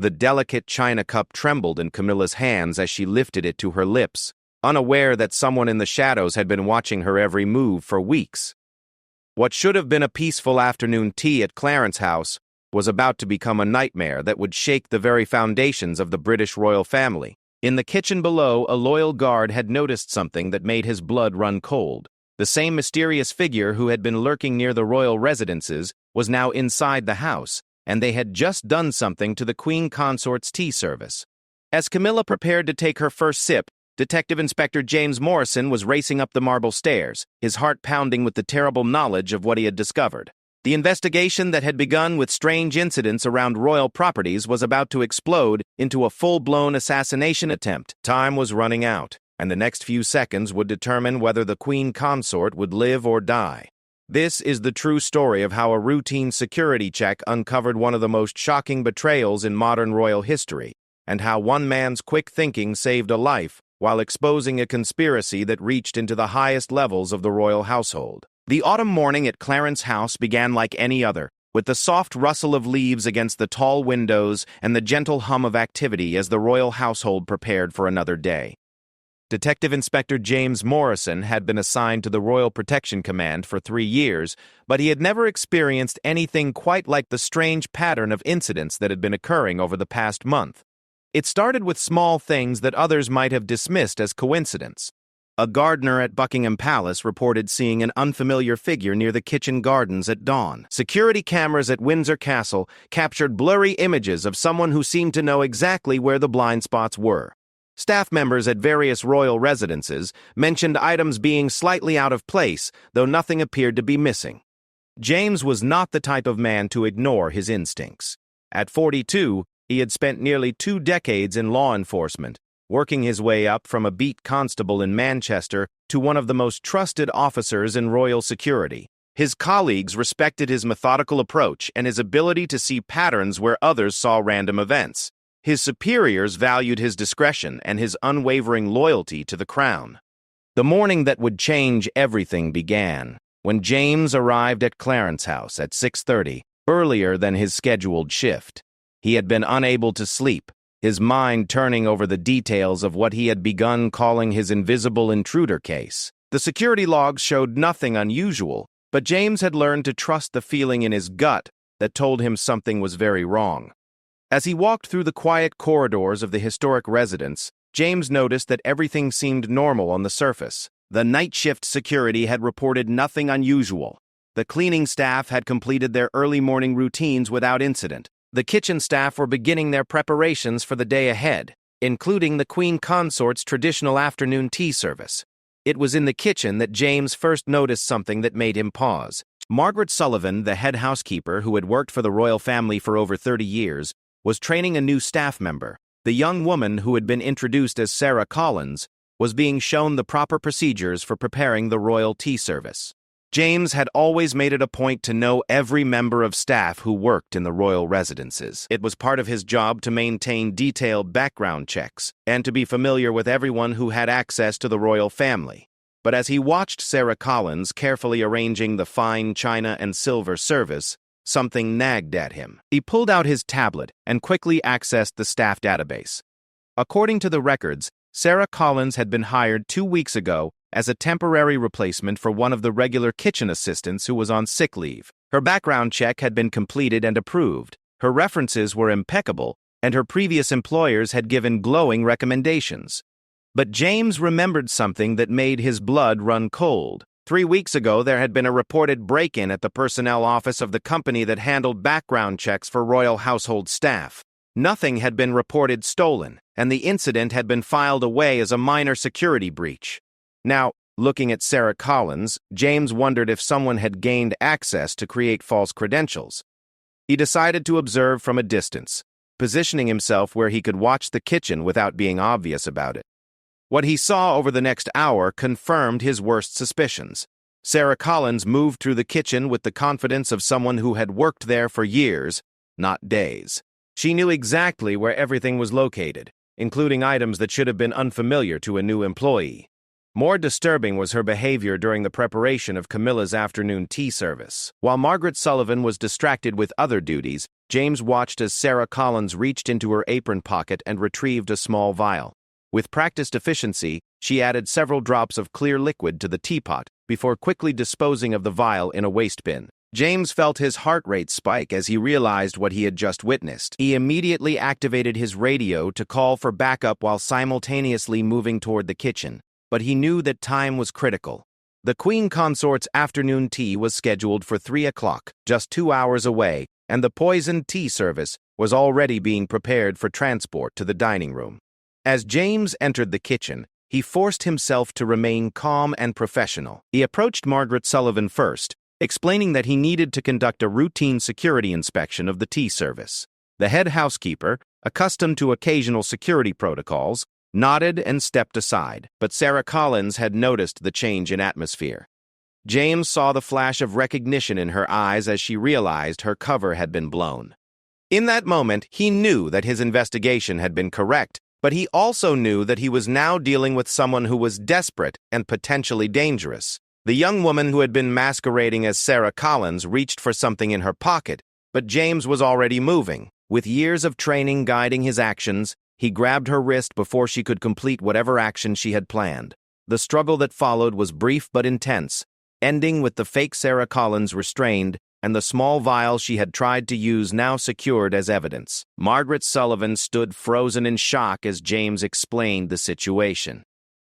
The delicate china cup trembled in Camilla's hands as she lifted it to her lips, unaware that someone in the shadows had been watching her every move for weeks. What should have been a peaceful afternoon tea at Clarence House was about to become a nightmare that would shake the very foundations of the British royal family. In the kitchen below, a loyal guard had noticed something that made his blood run cold. The same mysterious figure who had been lurking near the royal residences was now inside the house, and they had just done something to the Queen Consort's tea service. As Camilla prepared to take her first sip, Detective Inspector James Morrison was racing up the marble stairs, his heart pounding with the terrible knowledge of what he had discovered. The investigation that had begun with strange incidents around royal properties was about to explode into a full-blown assassination attempt. Time was running out, and the next few seconds would determine whether the Queen Consort would live or die. This is the true story of how a routine security check uncovered one of the most shocking betrayals in modern royal history, and how one man's quick thinking saved a life while exposing a conspiracy that reached into the highest levels of the royal household. The autumn morning at Clarence House began like any other, with the soft rustle of leaves against the tall windows and the gentle hum of activity as the royal household prepared for another day. Detective Inspector James Morrison had been assigned to the Royal Protection Command for 3 years, but he had never experienced anything quite like the strange pattern of incidents that had been occurring over the past month. It started with small things that others might have dismissed as coincidence. A gardener at Buckingham Palace reported seeing an unfamiliar figure near the kitchen gardens at dawn. Security cameras at Windsor Castle captured blurry images of someone who seemed to know exactly where the blind spots were. Staff members at various royal residences mentioned items being slightly out of place, though nothing appeared to be missing. James was not the type of man to ignore his instincts. At 42, he had spent nearly 2 decades in law enforcement, working his way up from a beat constable in Manchester to one of the most trusted officers in royal security. His colleagues respected his methodical approach and his ability to see patterns where others saw random events. His superiors valued his discretion and his unwavering loyalty to the crown. The morning that would change everything began when James arrived at Clarence House at 6:30, earlier than his scheduled shift. He had been unable to sleep, his mind turning over the details of what he had begun calling his invisible intruder case. The security logs showed nothing unusual, but James had learned to trust the feeling in his gut that told him something was very wrong. As he walked through the quiet corridors of the historic residence, James noticed that everything seemed normal on the surface. The night shift security had reported nothing unusual. The cleaning staff had completed their early morning routines without incident. The kitchen staff were beginning their preparations for the day ahead, including the Queen Consort's traditional afternoon tea service. It was in the kitchen that James first noticed something that made him pause. Margaret Sullivan, the head housekeeper who had worked for the royal family for over 30 years, was training a new staff member. The young woman who had been introduced as Sarah Collins was being shown the proper procedures for preparing the royal tea service. James had always made it a point to know every member of staff who worked in the royal residences. It was part of his job to maintain detailed background checks and to be familiar with everyone who had access to the royal family. But as he watched Sarah Collins carefully arranging the fine china and silver service, something nagged at him. He pulled out his tablet and quickly accessed the staff database. According to the records, Sarah Collins had been hired 2 weeks ago as a temporary replacement for one of the regular kitchen assistants who was on sick leave. Her background check had been completed and approved, her references were impeccable, and her previous employers had given glowing recommendations. But James remembered something that made his blood run cold. 3 weeks ago, there had been a reported break-in at the personnel office of the company that handled background checks for royal household staff. Nothing had been reported stolen, and the incident had been filed away as a minor security breach. Now, looking at Sarah Collins, James wondered if someone had gained access to create false credentials. He decided to observe from a distance, positioning himself where he could watch the kitchen without being obvious about it. What he saw over the next hour confirmed his worst suspicions. Sarah Collins moved through the kitchen with the confidence of someone who had worked there for years, not days. She knew exactly where everything was located, including items that should have been unfamiliar to a new employee. More disturbing was her behavior during the preparation of Camilla's afternoon tea service. While Margaret Sullivan was distracted with other duties, James watched as Sarah Collins reached into her apron pocket and retrieved a small vial. With practiced efficiency, she added several drops of clear liquid to the teapot before quickly disposing of the vial in a waste bin. James felt his heart rate spike as he realized what he had just witnessed. He immediately activated his radio to call for backup while simultaneously moving toward the kitchen, but he knew that time was critical. The Queen Consort's afternoon tea was scheduled for 3 o'clock, just 2 hours away, and the poisoned tea service was already being prepared for transport to the dining room. As James entered the kitchen, he forced himself to remain calm and professional. He approached Margaret Sullivan first, explaining that he needed to conduct a routine security inspection of the tea service. The head housekeeper, accustomed to occasional security protocols, nodded and stepped aside, but Sarah Collins had noticed the change in atmosphere. James saw the flash of recognition in her eyes as she realized her cover had been blown. In that moment, he knew that his investigation had been correct, but he also knew that he was now dealing with someone who was desperate and potentially dangerous. The young woman who had been masquerading as Sarah Collins reached for something in her pocket, but James was already moving. With years of training guiding his actions, he grabbed her wrist before she could complete whatever action she had planned. The struggle that followed was brief but intense, ending with the fake Sarah Collins restrained and the small vial she had tried to use now secured as evidence. Margaret Sullivan stood frozen in shock as James explained the situation.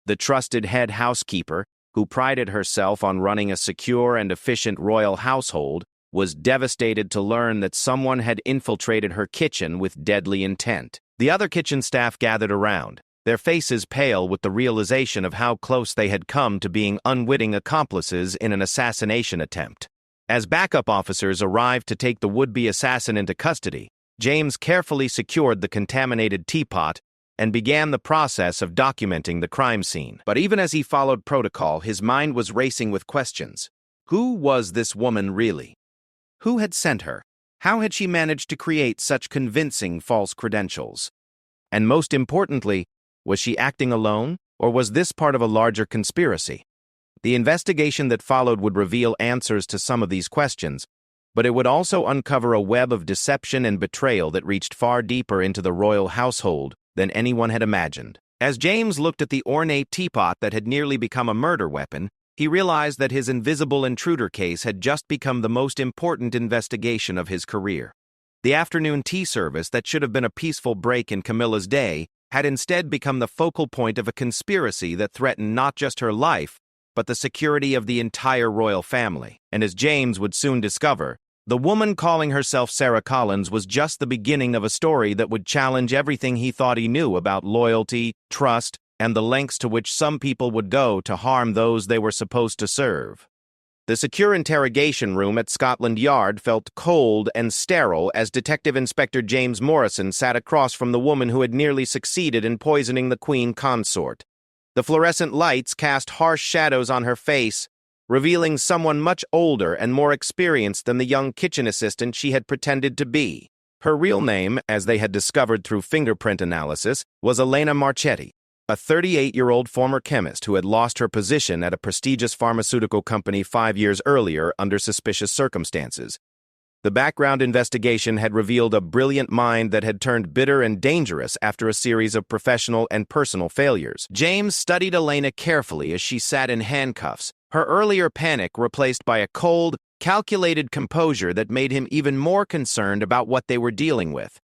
The trusted head housekeeper, who prided herself on running a secure and efficient royal household, was devastated to learn that someone had infiltrated her kitchen with deadly intent. The other kitchen staff gathered around, their faces pale with the realization of how close they had come to being unwitting accomplices in an assassination attempt. As backup officers arrived to take the would-be assassin into custody, James carefully secured the contaminated teapot and began the process of documenting the crime scene. But even as he followed protocol, his mind was racing with questions. Who was this woman really? Who had sent her? How had she managed to create such convincing false credentials? And most importantly, was she acting alone, or was this part of a larger conspiracy? The investigation that followed would reveal answers to some of these questions, but it would also uncover a web of deception and betrayal that reached far deeper into the royal household than anyone had imagined. As James looked at the ornate teapot that had nearly become a murder weapon, he realized that his invisible intruder case had just become the most important investigation of his career. The afternoon tea service that should have been a peaceful break in Camilla's day had instead become the focal point of a conspiracy that threatened not just her life, but the security of the entire royal family. And as James would soon discover, the woman calling herself Sarah Collins was just the beginning of a story that would challenge everything he thought he knew about loyalty, trust, and the lengths to which some people would go to harm those they were supposed to serve. The secure interrogation room at Scotland Yard felt cold and sterile as Detective Inspector James Morrison sat across from the woman who had nearly succeeded in poisoning the Queen Consort. The fluorescent lights cast harsh shadows on her face, revealing someone much older and more experienced than the young kitchen assistant she had pretended to be. Her real name, as they had discovered through fingerprint analysis, was Elena Marchetti, a 38-year-old former chemist who had lost her position at a prestigious pharmaceutical company 5 years earlier under suspicious circumstances. The background investigation had revealed a brilliant mind that had turned bitter and dangerous after a series of professional and personal failures. James studied Elena carefully as she sat in handcuffs, her earlier panic replaced by a cold, calculated composure that made him even more concerned about what they were dealing with.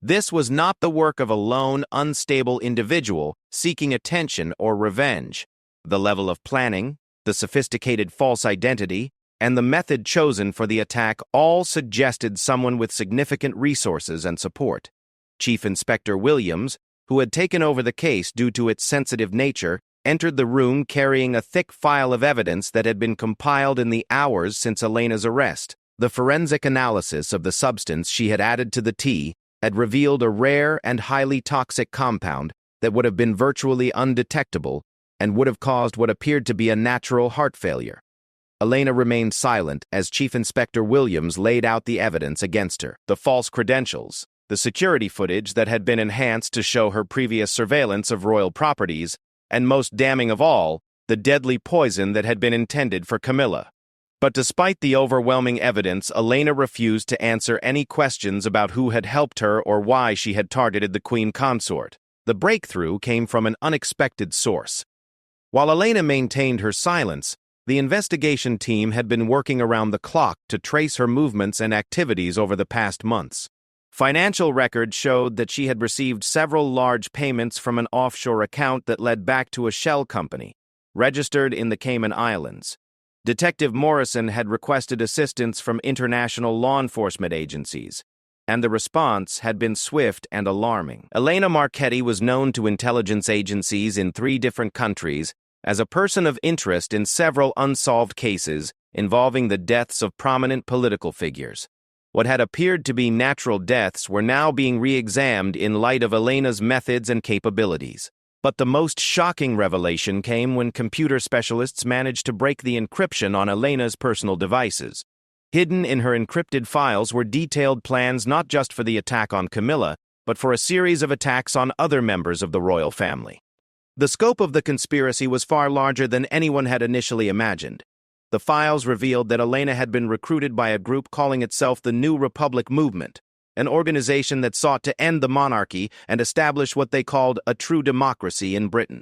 This was not the work of a lone, unstable individual seeking attention or revenge. The level of planning, the sophisticated false identity, and the method chosen for the attack all suggested someone with significant resources and support. Chief Inspector Williams, who had taken over the case due to its sensitive nature, entered the room carrying a thick file of evidence that had been compiled in the hours since Elena's arrest. The forensic analysis of the substance she had added to the tea had revealed a rare and highly toxic compound that would have been virtually undetectable and would have caused what appeared to be a natural heart failure. Elena remained silent as Chief Inspector Williams laid out the evidence against her: the false credentials, the security footage that had been enhanced to show her previous surveillance of royal properties, and most damning of all, the deadly poison that had been intended for Camilla. But despite the overwhelming evidence, Elena refused to answer any questions about who had helped her or why she had targeted the queen consort. The breakthrough came from an unexpected source. While Elena maintained her silence, the investigation team had been working around the clock to trace her movements and activities over the past months. Financial records showed that she had received several large payments from an offshore account that led back to a shell company, registered in the Cayman Islands. Detective Morrison had requested assistance from international law enforcement agencies, and the response had been swift and alarming. Elena Marchetti was known to intelligence agencies in 3 different countries as a person of interest in several unsolved cases involving the deaths of prominent political figures. What had appeared to be natural deaths were now being re-examined in light of Elena's methods and capabilities. But the most shocking revelation came when computer specialists managed to break the encryption on Elena's personal devices. Hidden in her encrypted files were detailed plans not just for the attack on Camilla, but for a series of attacks on other members of the royal family. The scope of the conspiracy was far larger than anyone had initially imagined. The files revealed that Elena had been recruited by a group calling itself the New Republic Movement, an organization that sought to end the monarchy and establish what they called a true democracy in Britain.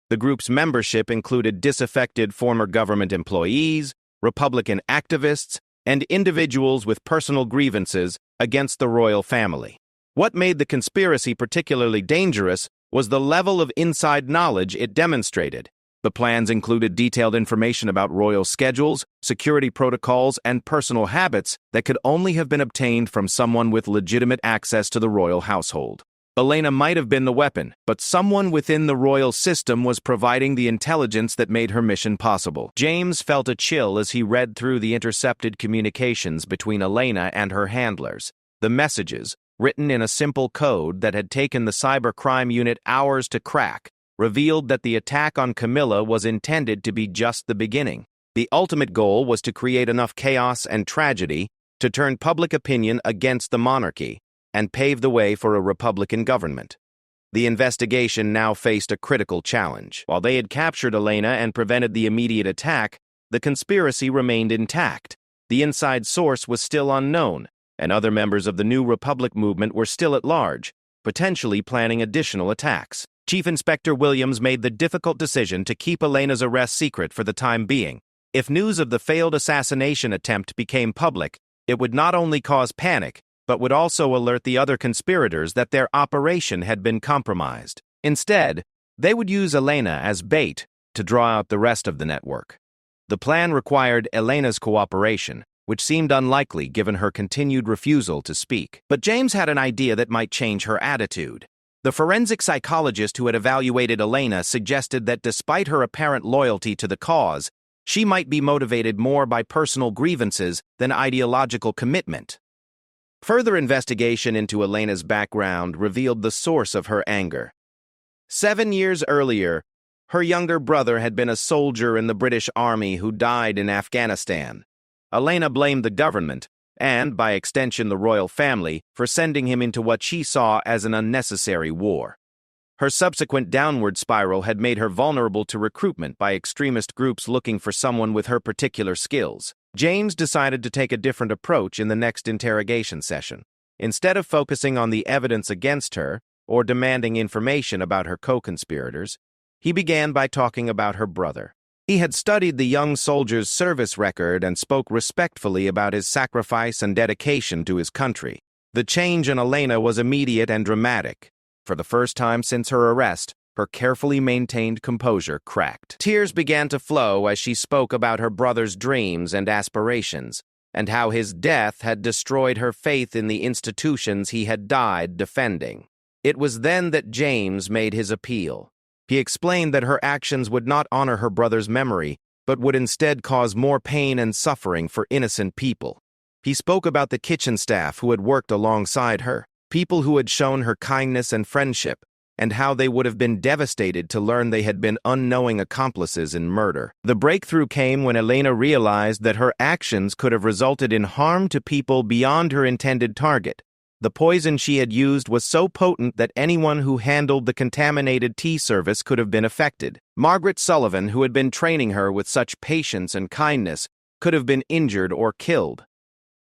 The group's membership included disaffected former government employees, Republican activists, and individuals with personal grievances against the royal family. What made the conspiracy particularly dangerous was the level of inside knowledge it demonstrated. The plans included detailed information about royal schedules, security protocols, and personal habits that could only have been obtained from someone with legitimate access to the royal household. Elena might have been the weapon, but someone within the royal system was providing the intelligence that made her mission possible. James felt a chill as he read through the intercepted communications between Elena and her handlers. The messages, written in a simple code that had taken the cybercrime unit hours to crack, revealed that the attack on Camilla was intended to be just the beginning. The ultimate goal was to create enough chaos and tragedy to turn public opinion against the monarchy and pave the way for a Republican government. The investigation now faced a critical challenge. While they had captured Elena and prevented the immediate attack, the conspiracy remained intact. The inside source was still unknown, and other members of the New Republic movement were still at large, potentially planning additional attacks. Chief Inspector Williams made the difficult decision to keep Elena's arrest secret for the time being. If news of the failed assassination attempt became public, it would not only cause panic, but would also alert the other conspirators that their operation had been compromised. Instead, they would use Elena as bait to draw out the rest of the network. The plan required Elena's cooperation, which seemed unlikely given her continued refusal to speak. But James had an idea that might change her attitude. The forensic psychologist who had evaluated Elena suggested that despite her apparent loyalty to the cause, she might be motivated more by personal grievances than ideological commitment. Further investigation into Elena's background revealed the source of her anger. 7 years earlier, her younger brother had been a soldier in the British Army who died in Afghanistan. Elena blamed the government, and, by extension the royal family, for sending him into what she saw as an unnecessary war. Her subsequent downward spiral had made her vulnerable to recruitment by extremist groups looking for someone with her particular skills. James decided to take a different approach in the next interrogation session. Instead of focusing on the evidence against her, or demanding information about her co-conspirators, he began by talking about her brother. He had studied the young soldier's service record and spoke respectfully about his sacrifice and dedication to his country. The change in Elena was immediate and dramatic. For the first time since her arrest, her carefully maintained composure cracked. Tears began to flow as she spoke about her brother's dreams and aspirations, and how his death had destroyed her faith in the institutions he had died defending. It was then that James made his appeal. He explained that her actions would not honor her brother's memory, but would instead cause more pain and suffering for innocent people. He spoke about the kitchen staff who had worked alongside her, people who had shown her kindness and friendship, and how they would have been devastated to learn they had been unknowing accomplices in murder. The breakthrough came when Elena realized that her actions could have resulted in harm to people beyond her intended target. The poison she had used was so potent that anyone who handled the contaminated tea service could have been affected. Margaret Sullivan, who had been training her with such patience and kindness, could have been injured or killed.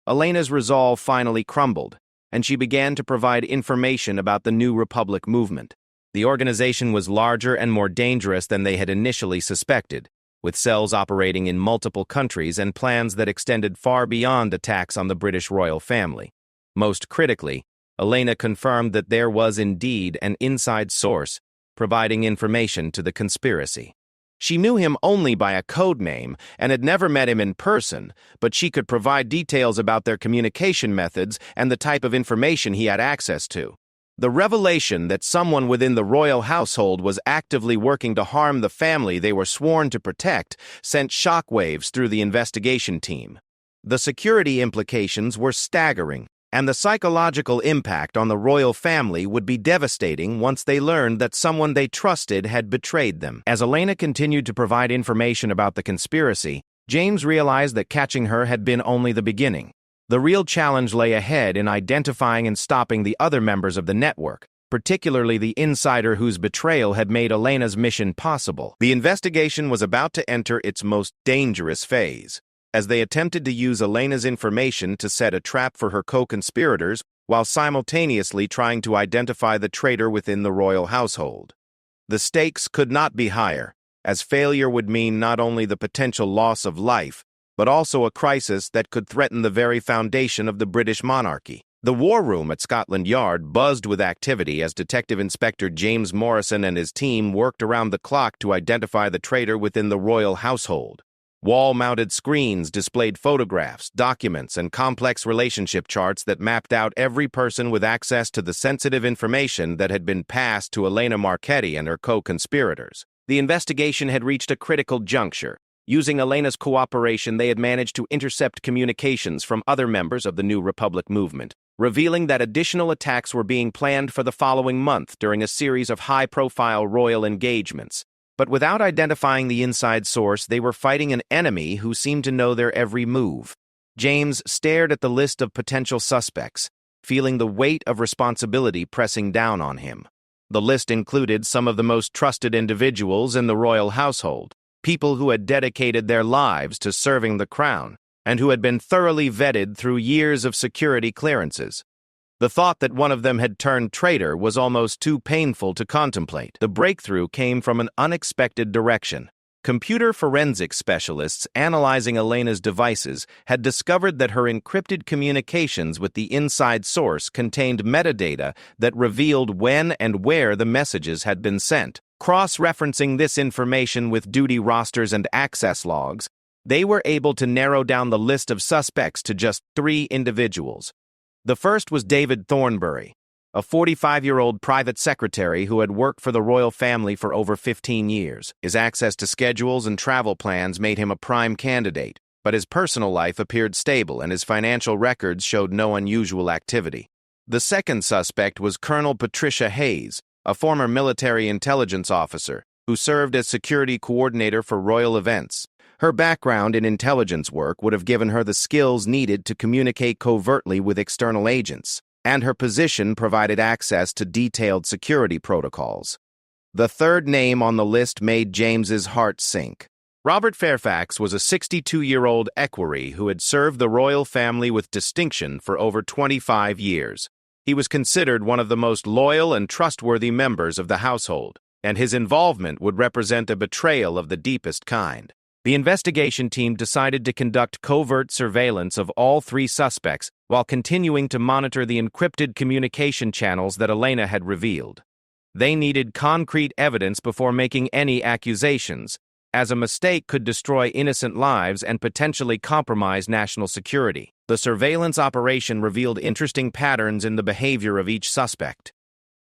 Elena's resolve finally crumbled, and she began to provide information about the New Republic movement. The organization was larger and more dangerous than they had initially suspected, with cells operating in multiple countries and plans that extended far beyond attacks on the British royal family. Most critically, Elena confirmed that there was indeed an inside source providing information to the conspiracy. She knew him only by a code name and had never met him in person, but she could provide details about their communication methods and the type of information he had access to. The revelation that someone within the royal household was actively working to harm the family they were sworn to protect sent shockwaves through the investigation team. The security implications were staggering, and the psychological impact on the royal family would be devastating once they learned that someone they trusted had betrayed them. As Elena continued to provide information about the conspiracy, James realized that catching her had been only the beginning. The real challenge lay ahead in identifying and stopping the other members of the network, particularly the insider whose betrayal had made Elena's mission possible. The investigation was about to enter its most dangerous phase, as they attempted to use Elena's information to set a trap for her co-conspirators while simultaneously trying to identify the traitor within the royal household. The stakes could not be higher, as failure would mean not only the potential loss of life, but also a crisis that could threaten the very foundation of the British monarchy. The war room at Scotland Yard buzzed with activity as Detective Inspector James Morrison and his team worked around the clock to identify the traitor within the royal household. Wall-mounted screens displayed photographs, documents, and complex relationship charts that mapped out every person with access to the sensitive information that had been passed to Elena Marchetti and her co-conspirators. The investigation had reached a critical juncture. Using Elena's cooperation, they had managed to intercept communications from other members of the New Republic movement, revealing that additional attacks were being planned for the following month during a series of high-profile royal engagements. But without identifying the inside source, they were fighting an enemy who seemed to know their every move. James stared at the list of potential suspects, feeling the weight of responsibility pressing down on him. The list included some of the most trusted individuals in the royal household, people who had dedicated their lives to serving the crown, and who had been thoroughly vetted through years of security clearances. The thought that one of them had turned traitor was almost too painful to contemplate. The breakthrough came from an unexpected direction. Computer forensics specialists analyzing Elena's devices had discovered that her encrypted communications with the inside source contained metadata that revealed when and where the messages had been sent. Cross-referencing this information with duty rosters and access logs, they were able to narrow down the list of suspects to just 3 individuals. The first was David Thornbury, a 45-year-old private secretary who had worked for the royal family for over 15 years. His access to schedules and travel plans made him a prime candidate, but his personal life appeared stable and his financial records showed no unusual activity. The second suspect was Colonel Patricia Hayes, a former military intelligence officer who served as security coordinator for royal events. Her background in intelligence work would have given her the skills needed to communicate covertly with external agents, and her position provided access to detailed security protocols. The third name on the list made James's heart sink. Robert Fairfax was a 62-year-old equerry who had served the royal family with distinction for over 25 years. He was considered one of the most loyal and trustworthy members of the household, and his involvement would represent a betrayal of the deepest kind. The investigation team decided to conduct covert surveillance of all 3 suspects while continuing to monitor the encrypted communication channels that Elena had revealed. They needed concrete evidence before making any accusations, as a mistake could destroy innocent lives and potentially compromise national security. The surveillance operation revealed interesting patterns in the behavior of each suspect.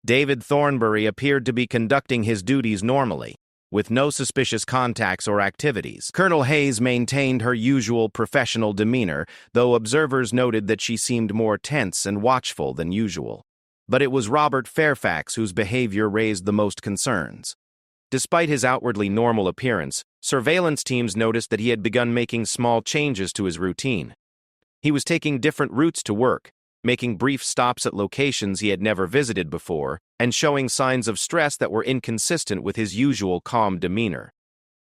David Thornbury appeared to be conducting his duties normally, with no suspicious contacts or activities. Colonel Hayes maintained her usual professional demeanor, though observers noted that she seemed more tense and watchful than usual. But it was Robert Fairfax whose behavior raised the most concerns. Despite his outwardly normal appearance, surveillance teams noticed that he had begun making small changes to his routine. He was taking different routes to work, making brief stops at locations he had never visited before, and showing signs of stress that were inconsistent with his usual calm demeanor.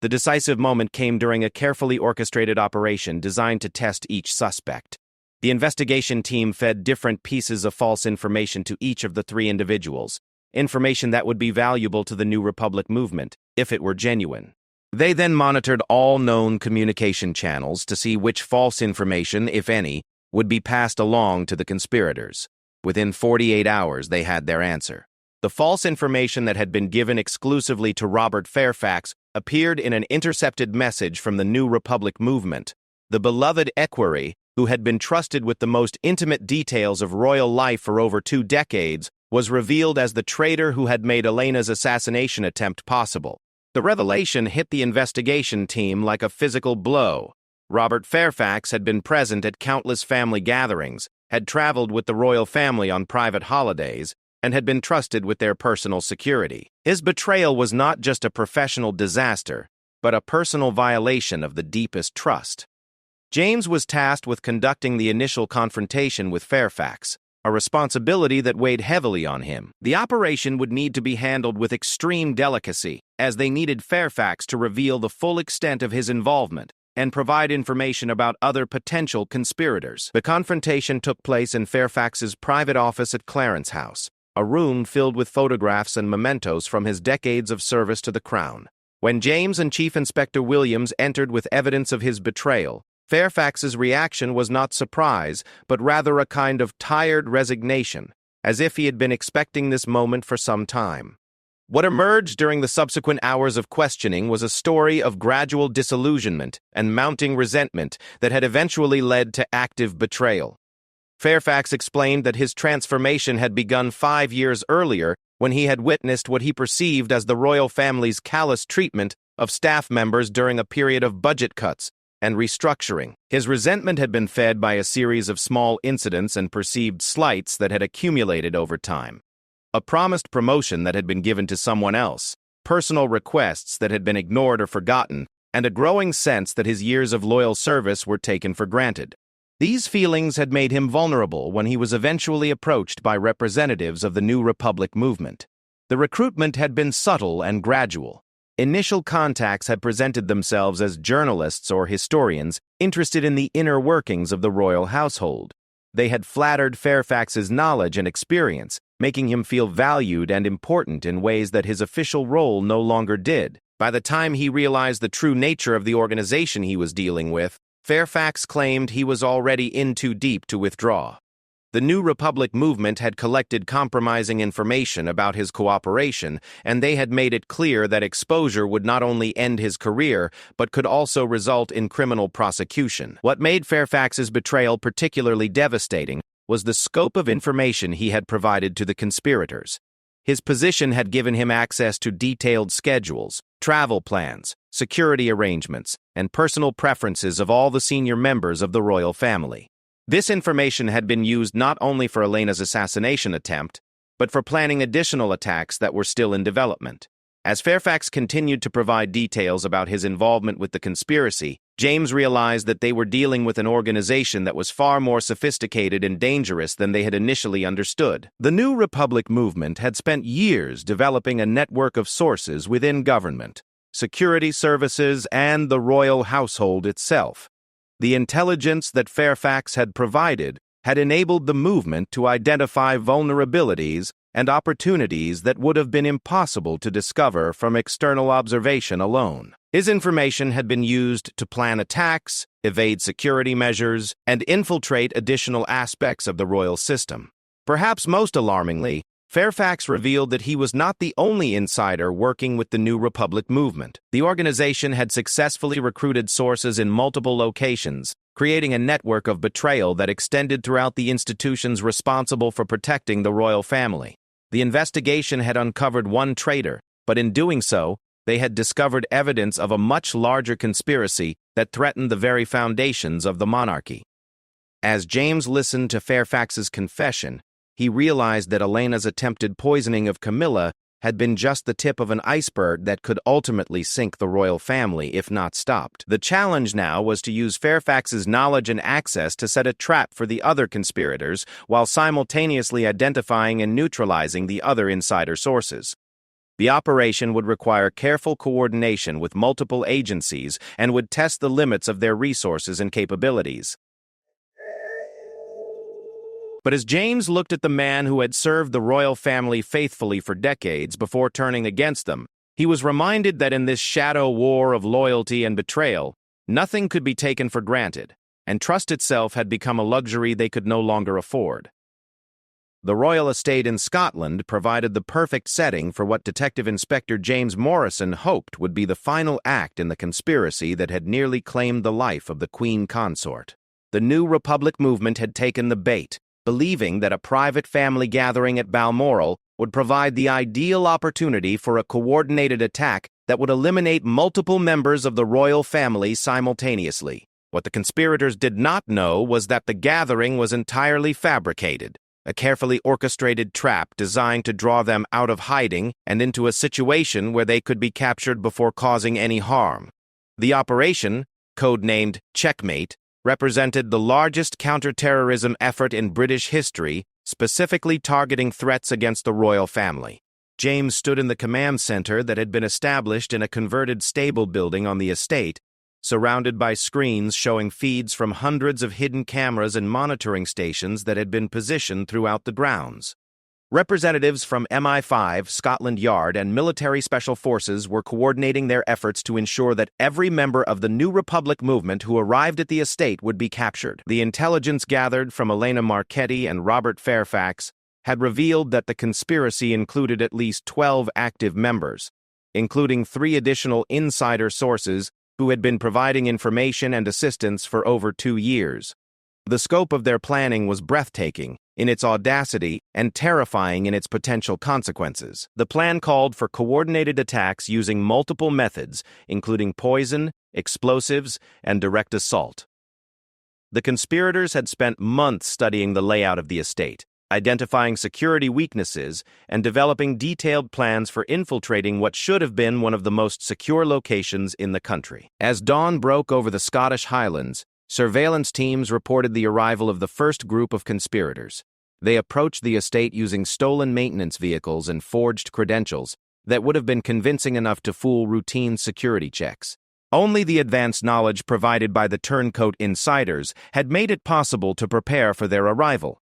The decisive moment came during a carefully orchestrated operation designed to test each suspect. The investigation team fed different pieces of false information to each of the three individuals, information that would be valuable to the New Republic movement, if it were genuine. They then monitored all known communication channels to see which false information, if any, would be passed along to the conspirators. Within 48 hours, they had their answer. The false information that had been given exclusively to Robert Fairfax appeared in an intercepted message from the New Republic movement. The beloved equerry, who had been trusted with the most intimate details of royal life for over 2 decades, was revealed as the traitor who had made Elena's assassination attempt possible. The revelation hit the investigation team like a physical blow. Robert Fairfax had been present at countless family gatherings, had traveled with the royal family on private holidays, and had been trusted with their personal security. His betrayal was not just a professional disaster, but a personal violation of the deepest trust. James was tasked with conducting the initial confrontation with Fairfax, a responsibility that weighed heavily on him. The operation would need to be handled with extreme delicacy, as they needed Fairfax to reveal the full extent of his involvement and provide information about other potential conspirators. The confrontation took place in Fairfax's private office at Clarence House, a room filled with photographs and mementos from his decades of service to the Crown. When James and Chief Inspector Williams entered with evidence of his betrayal, Fairfax's reaction was not surprise, but rather a kind of tired resignation, as if he had been expecting this moment for some time. What emerged during the subsequent hours of questioning was a story of gradual disillusionment and mounting resentment that had eventually led to active betrayal. Fairfax explained that his transformation had begun 5 years earlier when he had witnessed what he perceived as the royal family's callous treatment of staff members during a period of budget cuts and restructuring. His resentment had been fed by a series of small incidents and perceived slights that had accumulated over time. A promised promotion that had been given to someone else, personal requests that had been ignored or forgotten, and a growing sense that his years of loyal service were taken for granted. These feelings had made him vulnerable when he was eventually approached by representatives of the New Republic movement. The recruitment had been subtle and gradual. Initial contacts had presented themselves as journalists or historians interested in the inner workings of the royal household. They had flattered Fairfax's knowledge and experience, making him feel valued and important in ways that his official role no longer did. By the time he realized the true nature of the organization he was dealing with, Fairfax claimed he was already in too deep to withdraw. The New Republic movement had collected compromising information about his cooperation, and they had made it clear that exposure would not only end his career, but could also result in criminal prosecution. What made Fairfax's betrayal particularly devastating was the scope of information he had provided to the conspirators. His position had given him access to detailed schedules, travel plans, security arrangements, and personal preferences of all the senior members of the royal family. This information had been used not only for Elena's assassination attempt, but for planning additional attacks that were still in development. As Fairfax continued to provide details about his involvement with the conspiracy, James realized that they were dealing with an organization that was far more sophisticated and dangerous than they had initially understood. The New Republic movement had spent years developing a network of sources within government, security services, and the royal household itself. The intelligence that Fairfax had provided had enabled the movement to identify vulnerabilities and opportunities that would have been impossible to discover from external observation alone. His information had been used to plan attacks, evade security measures, and infiltrate additional aspects of the royal system. Perhaps most alarmingly, Fairfax revealed that he was not the only insider working with the New Republic movement. The organization had successfully recruited sources in multiple locations, creating a network of betrayal that extended throughout the institutions responsible for protecting the royal family. The investigation had uncovered one traitor, but in doing so, they had discovered evidence of a much larger conspiracy that threatened the very foundations of the monarchy. As James listened to Fairfax's confession, he realized that Elena's attempted poisoning of Camilla had been just the tip of an iceberg that could ultimately sink the royal family if not stopped. The challenge now was to use Fairfax's knowledge and access to set a trap for the other conspirators while simultaneously identifying and neutralizing the other insider sources. The operation would require careful coordination with multiple agencies and would test the limits of their resources and capabilities. But as James looked at the man who had served the royal family faithfully for decades before turning against them, he was reminded that in this shadow war of loyalty and betrayal, nothing could be taken for granted, and trust itself had become a luxury they could no longer afford. The royal estate in Scotland provided the perfect setting for what Detective Inspector James Morrison hoped would be the final act in the conspiracy that had nearly claimed the life of the Queen Consort. The New Republic movement had taken the bait, believing that a private family gathering at Balmoral would provide the ideal opportunity for a coordinated attack that would eliminate multiple members of the royal family simultaneously. What the conspirators did not know was that the gathering was entirely fabricated, a carefully orchestrated trap designed to draw them out of hiding and into a situation where they could be captured before causing any harm. The operation, codenamed Checkmate, represented the largest counter-terrorism effort in British history, specifically targeting threats against the royal family. James stood in the command center that had been established in a converted stable building on the estate, surrounded by screens showing feeds from hundreds of hidden cameras and monitoring stations that had been positioned throughout the grounds. Representatives from MI5, Scotland Yard, and military special forces were coordinating their efforts to ensure that every member of the New Republic movement who arrived at the estate would be captured. The intelligence gathered from Elena Marchetti and Robert Fairfax had revealed that the conspiracy included at least 12 active members, including 3 additional insider sources who had been providing information and assistance for over 2 years. The scope of their planning was breathtaking in its audacity and terrifying in its potential consequences. The plan called for coordinated attacks using multiple methods, including poison, explosives, and direct assault. The conspirators had spent months studying the layout of the estate, identifying security weaknesses, and developing detailed plans for infiltrating what should have been one of the most secure locations in the country. As dawn broke over the Scottish Highlands, surveillance teams reported the arrival of the first group of conspirators. They approached the estate using stolen maintenance vehicles and forged credentials that would have been convincing enough to fool routine security checks. Only the advanced knowledge provided by the turncoat insiders had made it possible to prepare for their arrival.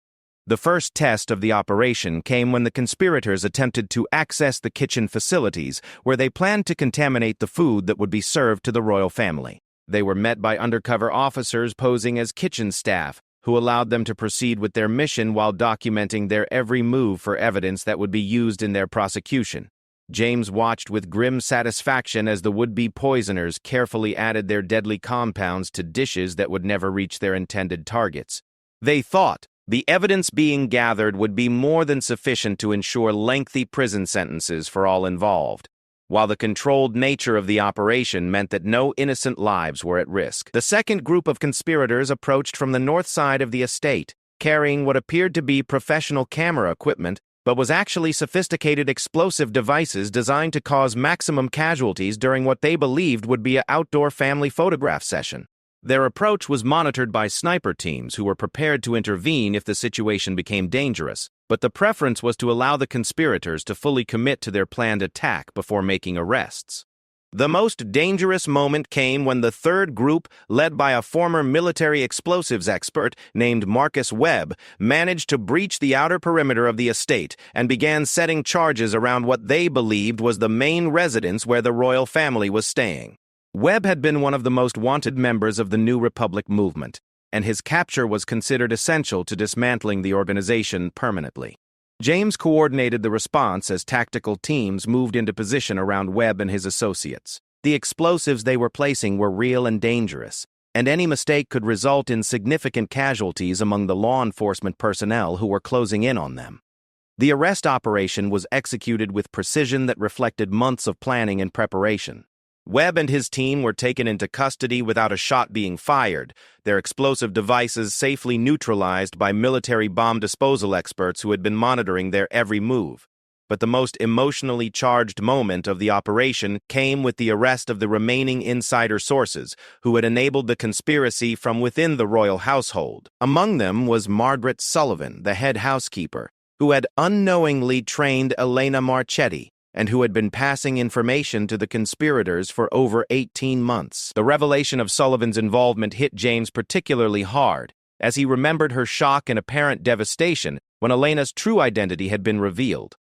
The first test of the operation came when the conspirators attempted to access the kitchen facilities where they planned to contaminate the food that would be served to the royal family. They were met by undercover officers posing as kitchen staff, who allowed them to proceed with their mission while documenting their every move for evidence that would be used in their prosecution. James watched with grim satisfaction as the would-be poisoners carefully added their deadly compounds to dishes that would never reach their intended targets. They thought the evidence being gathered would be more than sufficient to ensure lengthy prison sentences for all involved, while the controlled nature of the operation meant that no innocent lives were at risk. The second group of conspirators approached from the north side of the estate, carrying what appeared to be professional camera equipment, but was actually sophisticated explosive devices designed to cause maximum casualties during what they believed would be an outdoor family photograph session. Their approach was monitored by sniper teams who were prepared to intervene if the situation became dangerous, but the preference was to allow the conspirators to fully commit to their planned attack before making arrests. The most dangerous moment came when the third group, led by a former military explosives expert named Marcus Webb, managed to breach the outer perimeter of the estate and began setting charges around what they believed was the main residence where the royal family was staying. Webb had been one of the most wanted members of the New Republic movement, and his capture was considered essential to dismantling the organization permanently. James coordinated the response as tactical teams moved into position around Webb and his associates. The explosives they were placing were real and dangerous, and any mistake could result in significant casualties among the law enforcement personnel who were closing in on them. The arrest operation was executed with precision that reflected months of planning and preparation. Webb and his team were taken into custody without a shot being fired, their explosive devices safely neutralized by military bomb disposal experts who had been monitoring their every move. But the most emotionally charged moment of the operation came with the arrest of the remaining insider sources who had enabled the conspiracy from within the royal household. Among them was Margaret Sullivan, the head housekeeper, who had unknowingly trained Elena Marchetti, and who had been passing information to the conspirators for over 18 months. The revelation of Sullivan's involvement hit James particularly hard, as he remembered her shock and apparent devastation when Elena's true identity had been revealed.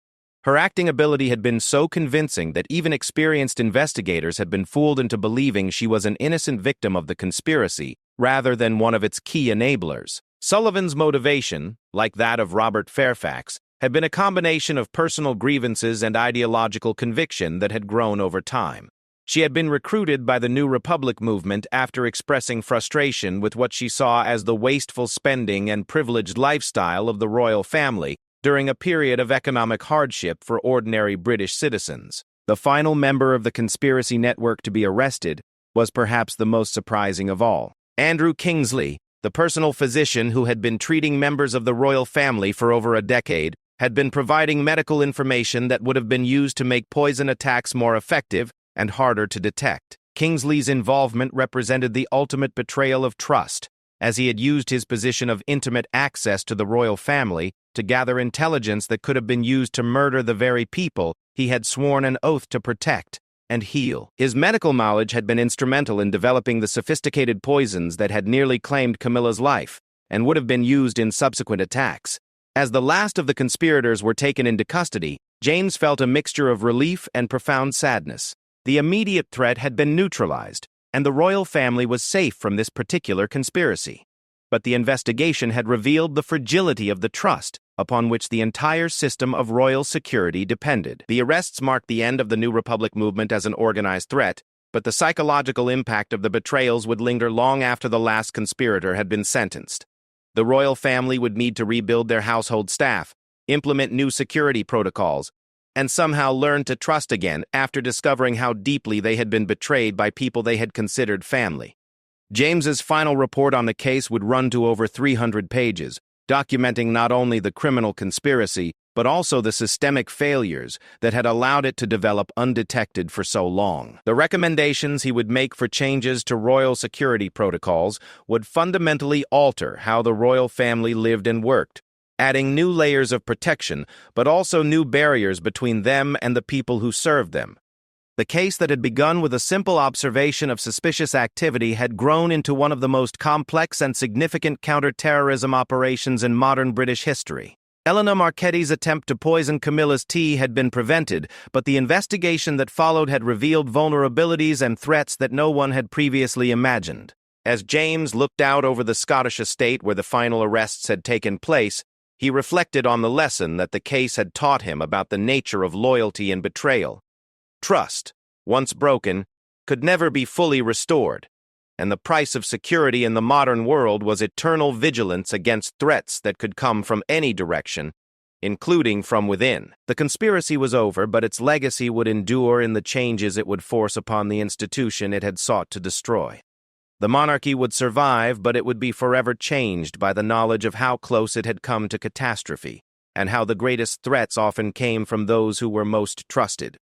Her acting ability had been so convincing that even experienced investigators had been fooled into believing she was an innocent victim of the conspiracy, rather than one of its key enablers. Sullivan's motivation, like that of Robert Fairfax, had been a combination of personal grievances and ideological conviction that had grown over time. She had been recruited by the New Republic movement after expressing frustration with what she saw as the wasteful spending and privileged lifestyle of the royal family during a period of economic hardship for ordinary British citizens. The final member of the conspiracy network to be arrested was perhaps the most surprising of all. Andrew Kingsley, the personal physician who had been treating members of the royal family for over a decade, had been providing medical information that would have been used to make poison attacks more effective and harder to detect. Kingsley's involvement represented the ultimate betrayal of trust, as he had used his position of intimate access to the royal family to gather intelligence that could have been used to murder the very people he had sworn an oath to protect and heal. His medical knowledge had been instrumental in developing the sophisticated poisons that had nearly claimed Camilla's life and would have been used in subsequent attacks. As the last of the conspirators were taken into custody, James felt a mixture of relief and profound sadness. The immediate threat had been neutralized, and the royal family was safe from this particular conspiracy. But the investigation had revealed the fragility of the trust upon which the entire system of royal security depended. The arrests marked the end of the New Republic movement as an organized threat, but the psychological impact of the betrayals would linger long after the last conspirator had been sentenced. The royal family would need to rebuild their household staff, implement new security protocols, and somehow learn to trust again after discovering how deeply they had been betrayed by people they had considered family. James's final report on the case would run to over 300 pages, documenting not only the criminal conspiracy, but also the systemic failures that had allowed it to develop undetected for so long. The recommendations he would make for changes to royal security protocols would fundamentally alter how the royal family lived and worked, adding new layers of protection, but also new barriers between them and the people who served them. The case that had begun with a simple observation of suspicious activity had grown into one of the most complex and significant counter-terrorism operations in modern British history. Elena Marchetti's attempt to poison Camilla's tea had been prevented, but the investigation that followed had revealed vulnerabilities and threats that no one had previously imagined. As James looked out over the Scottish estate where the final arrests had taken place, he reflected on the lesson that the case had taught him about the nature of loyalty and betrayal. Trust, once broken, could never be fully restored, and the price of security in the modern world was eternal vigilance against threats that could come from any direction, including from within. The conspiracy was over, but its legacy would endure in the changes it would force upon the institution it had sought to destroy. The monarchy would survive, but it would be forever changed by the knowledge of how close it had come to catastrophe, and how the greatest threats often came from those who were most trusted.